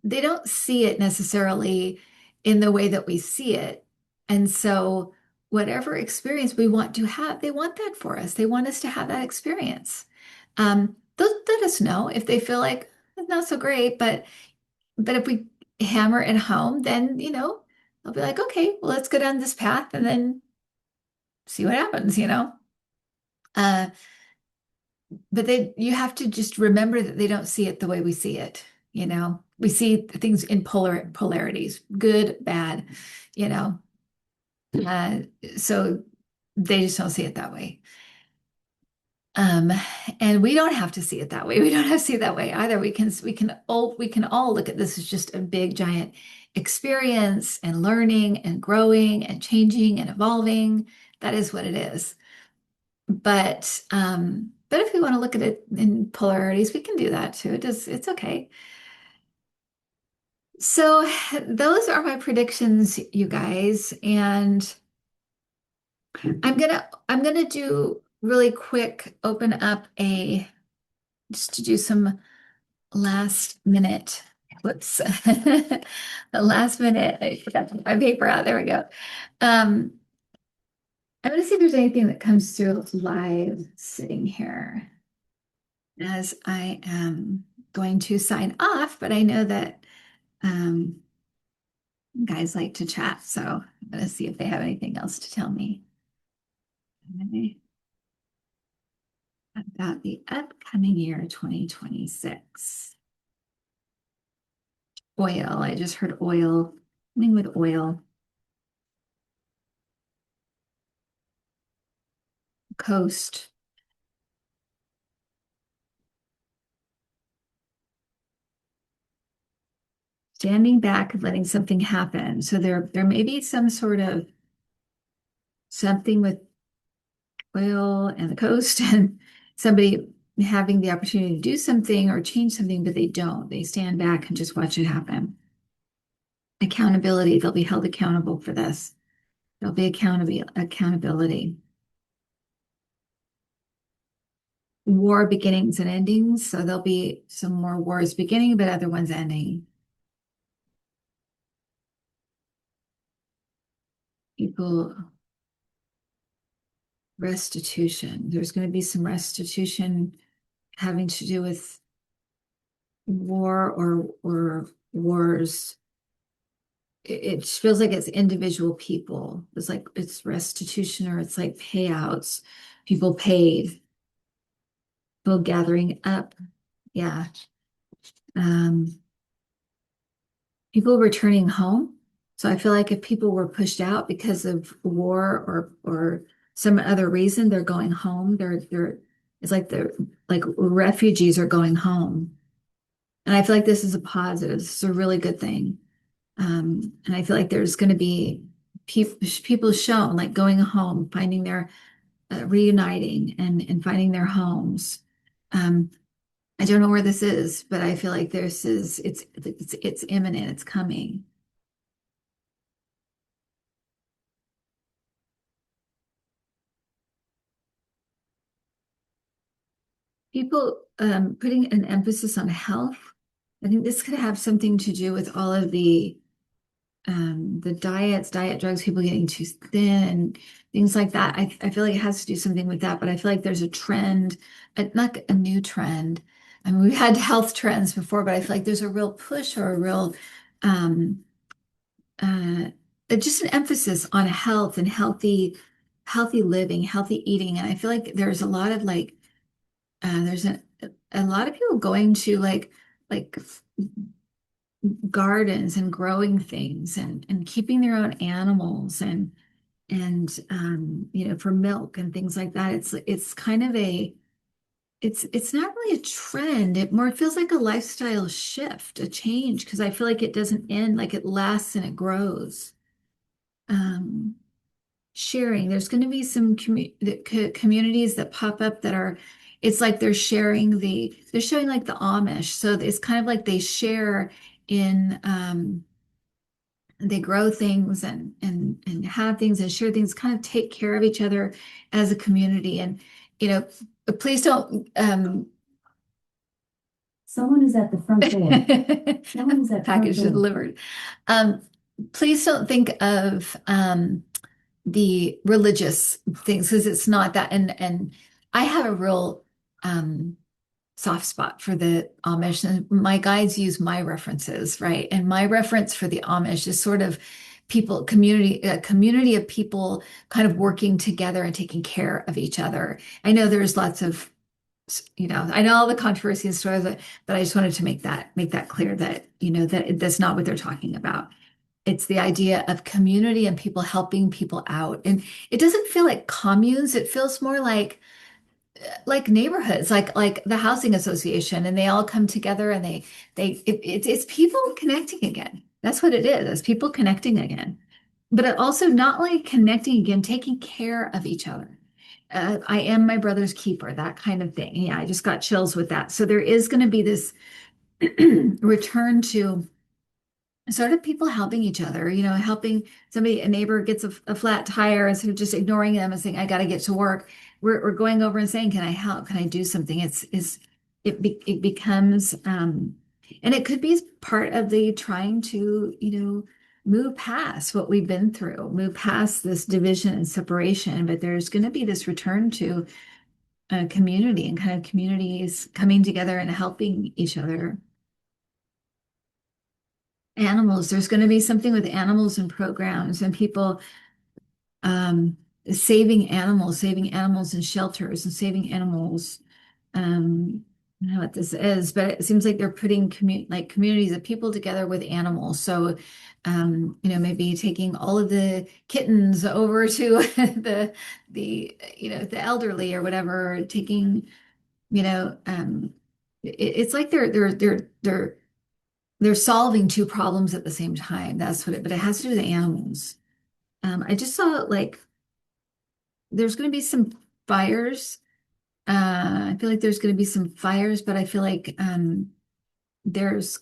they don't see it necessarily in the way that we see it. And so whatever experience we want to have, they want that for us. They want us to have that experience. They'll let us know if they feel like it's not so great, but if we hammer it home, then they'll be like, okay, well, let's go down this path and then see what happens. Uh, but you have to just remember that they don't see it the way we see it. We see things in polarities, good, bad, you know. Uh, so they just don't see it that way. Um, and we don't have to see it that way. We don't have to see it that way either. We can all look at this as just a big giant experience and learning and growing and changing and evolving. That is what it is. But if we want to look at it in polarities, we can do that too. It's okay. So those are my predictions, you guys, and I'm gonna do really quick, open up a just to do some last minute. Whoops. The last minute, I forgot to put my paper out. There we go. Um, I'm gonna see if there's anything that comes through live sitting here as I am going to sign off, but I know that um, guys like to chat, so I'm gonna see if they have anything else to tell me. Okay. About the upcoming year 2026. Oil. I just heard oil. Something with oil. Coast. Standing back and letting something happen. So there may be some sort of something with oil and the coast and somebody having the opportunity to do something or change something, but they don't. They stand back and just watch it happen. Accountability. They'll be held accountable for this. There'll be accountability. War beginnings and endings. So there'll be some more wars beginning, but other ones ending. People, restitution. There's going to be some restitution having to do with war or wars. It feels like it's individual people. It's like it's restitution or it's like payouts. People paid, people gathering up. Yeah. Um, People returning home. So I feel like if people were pushed out because of war or some other reason, they're going home. They're it's like they're like refugees are going home. And I feel like this is a positive. This is a really good thing. And I feel like there's going to be people shown like going home, finding their reuniting and finding their homes. Um, I don't know where this is, but I feel like this is it's imminent. It's coming. People putting an emphasis on health. I think this could have something to do with all of the diet drugs, people getting too thin, things like that. I feel like it has to do something with that, but I feel like there's a trend, not a new trend. I mean, we've had health trends before, but I feel like there's a real push or a real um, uh, just an emphasis on health and healthy living, healthy eating. And I feel like there's a lot of like there's a lot of people going to like gardens and growing things and keeping their own animals and for milk and things like that. It's kind of it's not really a trend. It more feels like a lifestyle shift, a change, because I feel like it doesn't end, like it lasts and it grows. Um, Sharing. There's going to be some communities that pop up that are, it's like they're showing like the Amish. So it's kind of like they share in, they grow things and have things and share things, kind of take care of each other as a community. And, you know, please don't, Someone is at the front door. Someone is at front package door. delivered. Um, please don't think of, the religious things because it's not that and I have a real um soft spot for the Amish and my guides use my references, right? And my reference for the Amish is sort of people community a community of people kind of working together and taking care of each other. I know there's lots of I know all the controversy and stories, but I just wanted to make that clear that that's not what they're talking about. It's the idea of community and people helping people out. And it doesn't feel like communes. It feels more like like neighborhoods, like the housing association, and they all come together and it's people connecting again. That's what it is. It's people connecting again. But it also not only connecting again, taking care of each other. I am my brother's keeper, that kind of thing. Yeah, I just got chills with that. So there is going to be this return to sort of people helping each other, helping somebody, a neighbor gets a flat tire instead of just ignoring them and saying, I got to get to work. We're going over and saying, can I help? Can I do something? It becomes, and it could be part of the trying to, move past what we've been through, move past this division and separation. But there's going to be this return to a community and kind of communities coming together and helping each other. Animals, there's going to be something with animals and programs and people um, saving animals in shelters and saving animals. I don't know what this is, but it seems like they're putting communities of people together with animals. So, maybe taking all of the kittens over to the elderly or whatever, taking, it's like they're solving two problems at the same time. That's what but it has to do with the animals. I just saw like there's going to be some fires. I feel like there's going to be some fires, but I feel like there's,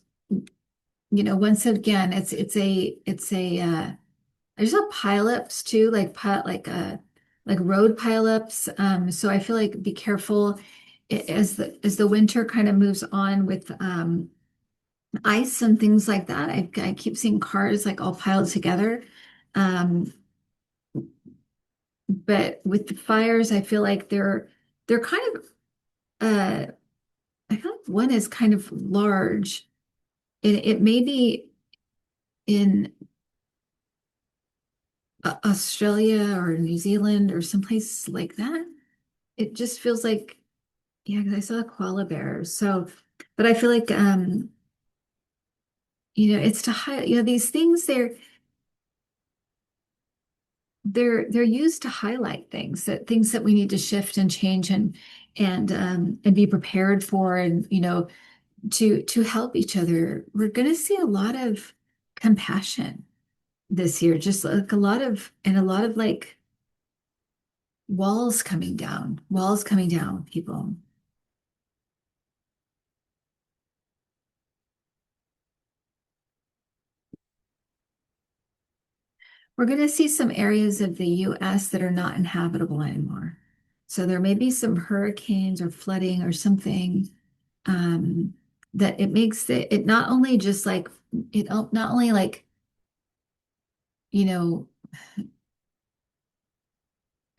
once again, it's a I just saw pileups too, like road pileups. So I feel like be careful as the winter kind of moves on with ice and things like that. I keep seeing cars like all piled together. Um, but with the fires, I feel like they're kind of I feel like one is kind of large. It may be in Australia or New Zealand or someplace like that. It just feels like, yeah, because I saw a koala bear. So, but I feel like it's to hide, these things they're used to highlight things that we need to shift and change and be prepared for and to help each other. We're going to see a lot of compassion this year, just like a lot of like walls coming down, people. We're going to see some areas of the US that are not inhabitable anymore. So there may be some hurricanes or flooding or something um, that it makes it not only just like not only like, you know,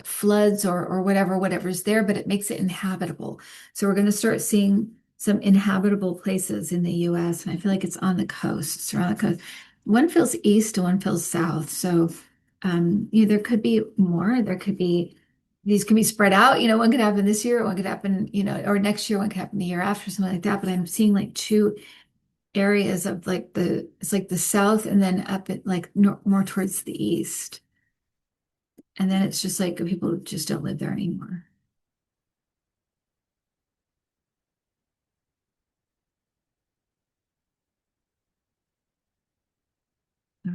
floods or whatever's there, but it makes it inhabitable. So we're going to start seeing some inhabitable places in the US, and I feel like it's on the coast, it's around the coast. One feels east and one feels south. So there could be more. These can be spread out. One could happen this year, one could happen, or next year, one could happen the year after, something like that. But I'm seeing like two areas of like it's like the south and then up at like more towards the east. And then it's just like people just don't live there anymore.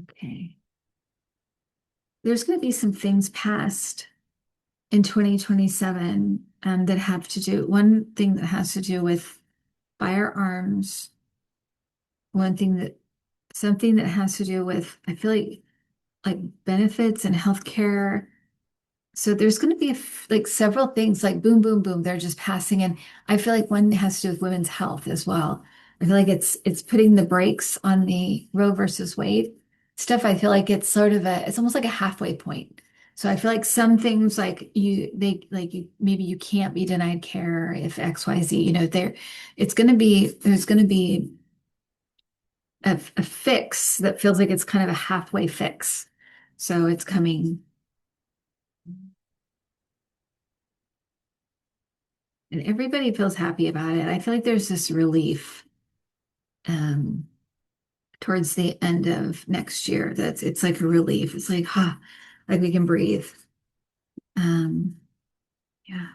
Okay. There's going to be some things passed in 2027 that have to do, one thing that has to do with firearms, one thing that, something that has to do with, I feel like benefits and healthcare. So there's going to be like several things like boom, boom, boom. They're just passing in. I feel like one has to do with women's health as well. I feel like it's putting the brakes on the Roe versus Wade stuff. I feel like it's almost like a halfway point. So I feel like some things like maybe you can't be denied care if XYZ, there's going to be a fix that feels like it's kind of a halfway fix. So it's coming. And everybody feels happy about it. I feel like there's this relief um, towards the end of next year. It's like a relief. It's like, like we can breathe. Um, yeah.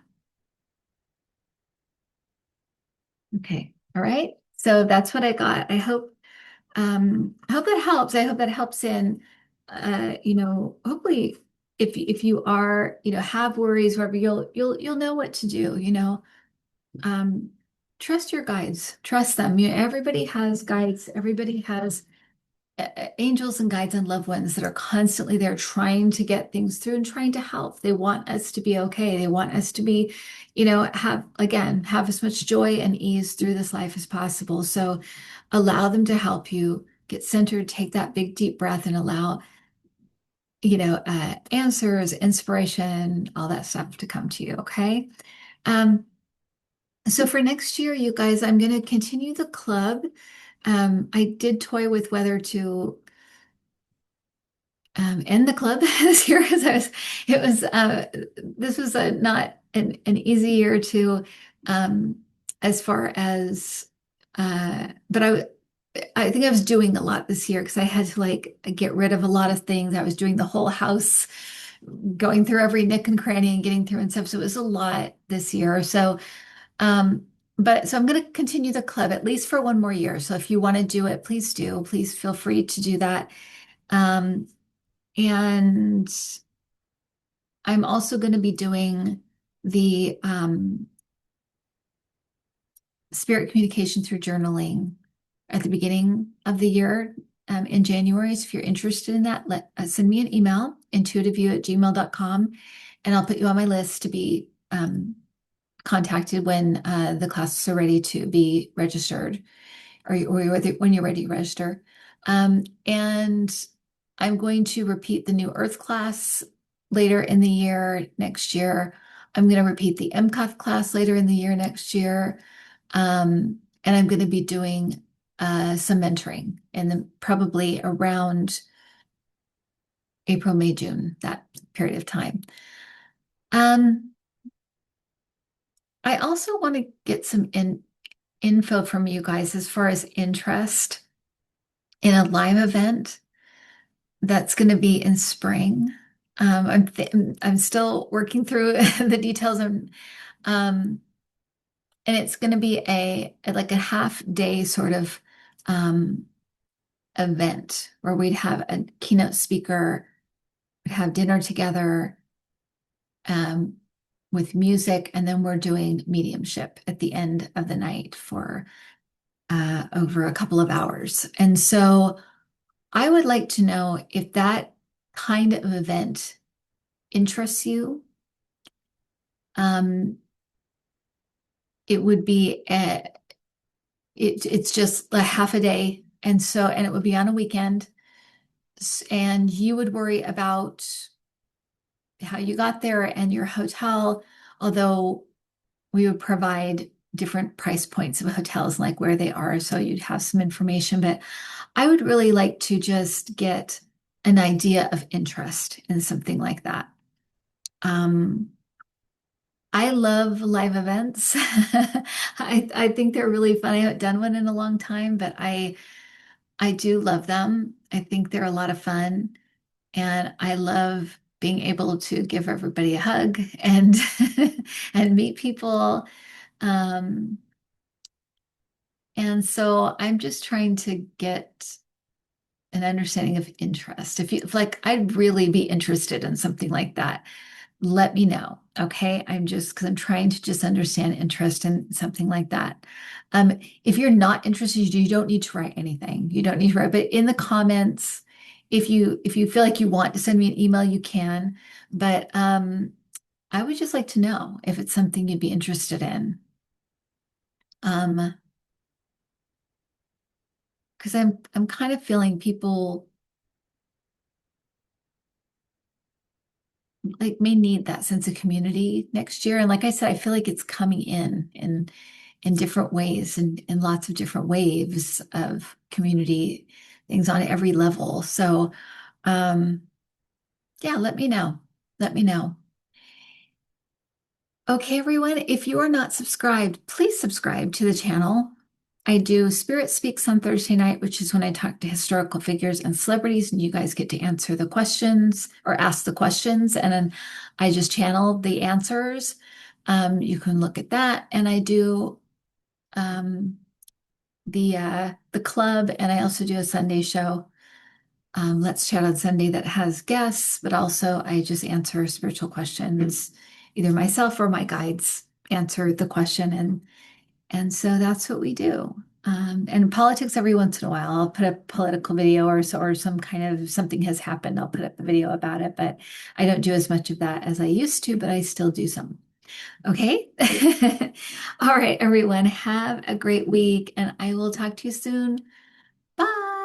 Okay. All right. So that's what I got. I hope that helps. I hope that helps in hopefully if you are, have worries, whatever, you'll know what to do. Um, trust your guides. Trust them. Everybody has guides. Everybody has angels and guides and loved ones that are constantly there trying to get things through and trying to help. They want us to be okay. They want us to be, have as much joy and ease through this life as possible. So allow them to help you get centered, take that big deep breath and allow, answers, inspiration, all that stuff to come to you. Okay. Um, so for next year, you guys, I'm going to continue the club. I did toy with whether to in the club this year because this was not an easy year to um, as far as but I think I was doing a lot this year because I had to like get rid of a lot of things. I was doing the whole house, going through every nook and cranny and getting through and stuff. So it was a lot this year. Um, so I'm going to continue the club at least for one more year. So if you want to do it, please do. Please feel free to do that. Um, and I'm also going to be doing the spirit communication through journaling at the beginning of the year in January. So if you're interested in that, send me an email, intuitiview@gmail.com, and I'll put you on my list to be contacted when the classes are ready to be registered or when you're ready to register. And I'm going to repeat the New Earth class later in the year next year. I'm going to repeat the MCOF class later in the year next year. And I'm going to be doing some mentoring probably around April, May, June, that period of time. Um, I also want to get some info from you guys as far as interest in a live event that's going to be in spring. I'm still working through the details um, and it's going to be like a half day sort of um, event where we'd have a keynote speaker, we'd have dinner together um, with music, and then we're doing mediumship at the end of the night for over a couple of hours. And so I would like to know if that kind of event interests you. Um, it would be it's just a half a day, and it would be on a weekend, and you would worry about how you got there and your hotel, although we would provide different price points of hotels, like where they are, so you'd have some information. But I would really like to just get an idea of interest in something like that. Um, I love live events. I think they're really fun. I haven't done one in a long time, but I do love them. I think they're a lot of fun, and I love being able to give everybody a hug and and meet people. Um, and so I'm just trying to get an understanding of interest. If like I'd really be interested in something like that, let me know. Okay. Because I'm trying to just understand interest in something like that. If you're not interested, you don't need to write anything. You don't need to write, but in the comments, if you feel like you want to send me an email, you can. But I would just like to know if it's something you'd be interested in. Um, because I'm kind of feeling people like may need that sense of community next year. And like I said, I feel like it's coming in different ways and in lots of different waves of community things on every level. So um yeah, let me know. Let me know. Okay, everyone, if you are not subscribed, please subscribe to the channel. I do Spirit Speaks on Thursday night, which is when I talk to historical figures and celebrities, and you guys get to answer the questions or ask the questions, and then I just channel the answers. You can look at that. And I do um, the club, and I also do a Sunday show. Let's Chat on Sunday that has guests, but also I just answer spiritual questions. Either myself or my guides answer the question, and so that's what we do. And politics every once in a while. I'll put a political video or some kind of something has happened. I'll put up a video about it, but I don't do as much of that as I used to, but I still do some. Okay. All right, everyone. Have a great week, and I will talk to you soon. Bye.